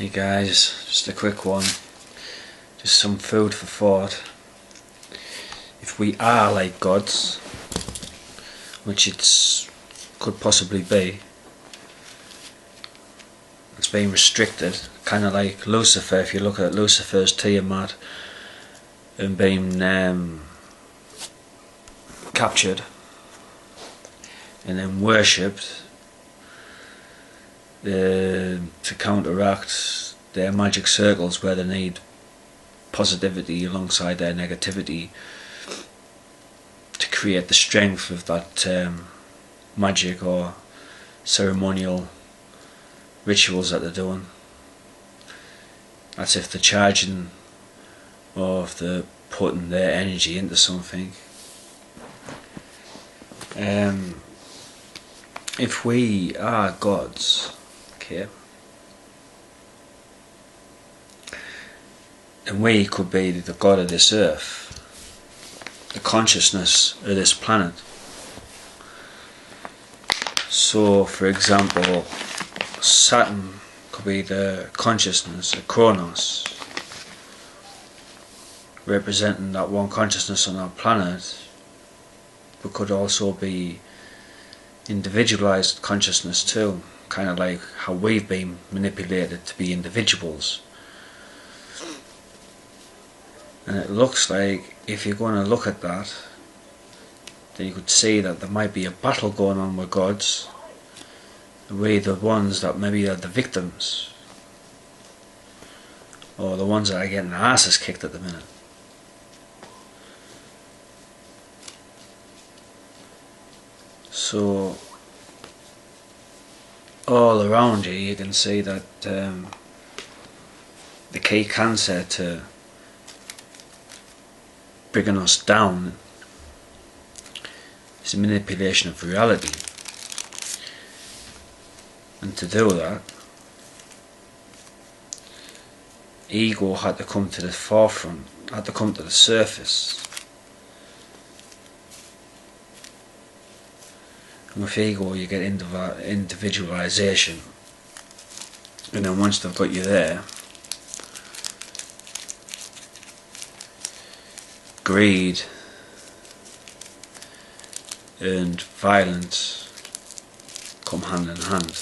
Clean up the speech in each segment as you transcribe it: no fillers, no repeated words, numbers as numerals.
Hey guys, just a quick one, just some food for thought. If we are like gods, which could possibly be, it's being restricted, kind of like Lucifer. If you look at Lucifer's Tiamat and being captured and then worshipped to counteract their magic circles where they need positivity alongside their negativity to create the strength of that magic or ceremonial rituals that they're doing. That's if they're charging or if they're putting their energy into something. If we are gods, okay, and we could be the god of this earth, the consciousness of this planet. So, for example, Saturn could be the consciousness of Kronos, representing that one consciousness on our planet, but could also be individualized consciousness too, kind of like how we've been manipulated to be individuals. And it looks like, if you're going to look at that, then you could see that there might be a battle going on with gods. We're the ones that maybe are the victims, or the ones that are getting their asses kicked at the minute. So all around you can see that the key cancer to bringing us down is the manipulation of reality. And to do that, ego had to come to the forefront, had to come to the surface. And with ego you get individualization, and then once they've got you there, greed and violence come hand in hand.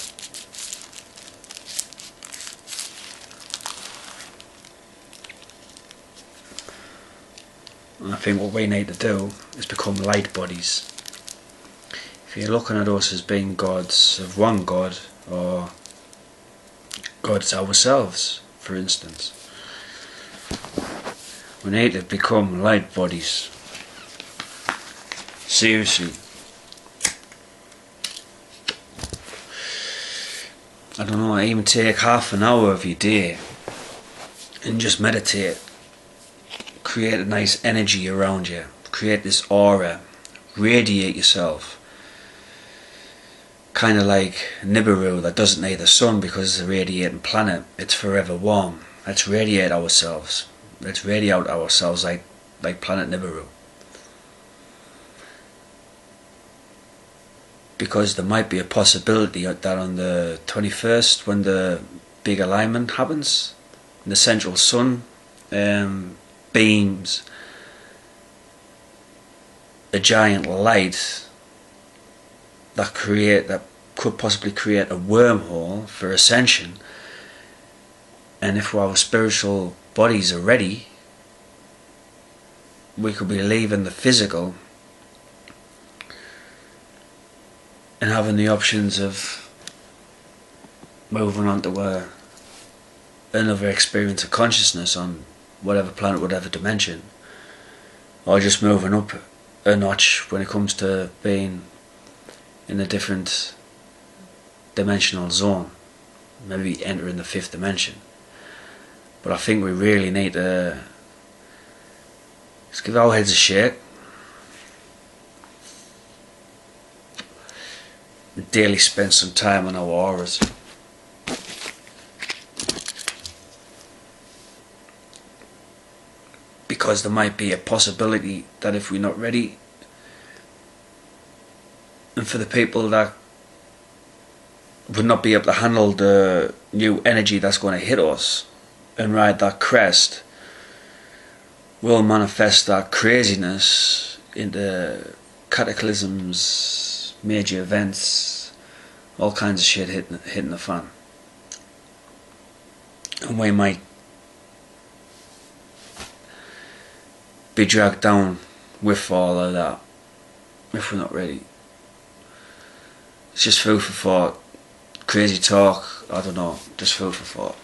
And I think what we need to do is become light bodies. If you're looking at us as being gods of one god, or gods ourselves, for instance, we need to become light bodies. Seriously. I don't know, even take half an hour of your day and just meditate. Create a nice energy around you. Create this aura. Radiate yourself. Kind of like Nibiru that doesn't need the sun because it's a radiating planet. It's forever warm. Let's radiate ourselves. Let's radiate ourselves like planet Nibiru. Because there might be a possibility that on the 21st, when the big alignment happens, the central sun beams a giant light that could possibly create a wormhole for ascension. And if our spiritual bodies are ready, we could be leaving the physical and having the options of moving on to another experience of consciousness on whatever planet, whatever dimension, or just moving up a notch when it comes to being in a different dimensional zone, maybe entering the 5th dimension. But I think we really need to just give our heads a shake and daily spend some time on our auras. Because there might be a possibility that if we're not ready, and for the people that would not be able to handle the new energy that's going to hit us and ride that crest, will manifest that craziness into cataclysms, major events, all kinds of shit hitting the fan. And we might be dragged down with all of that if we're not ready. It's just food for thought. Crazy talk, I don't know, just food for thought.